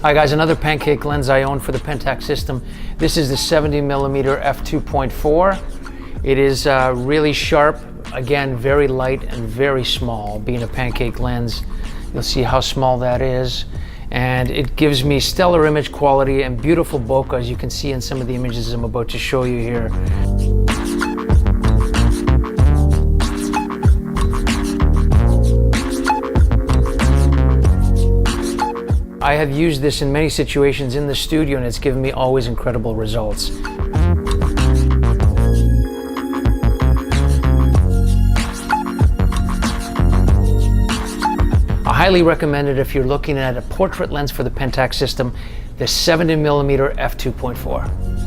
Hi guys, another pancake lens I own for the Pentax system. This is the 70mm f2.4. It is really sharp, again, very light and very small. Being a pancake lens, you'll see how small that is. And it gives me stellar image quality and beautiful bokeh, as you can see in some of the images I'm about to show you here. I have used this in many situations in the studio, and it's given me always incredible results. I highly recommend it if you're looking at a portrait lens for the Pentax system, the 70mm f2.4.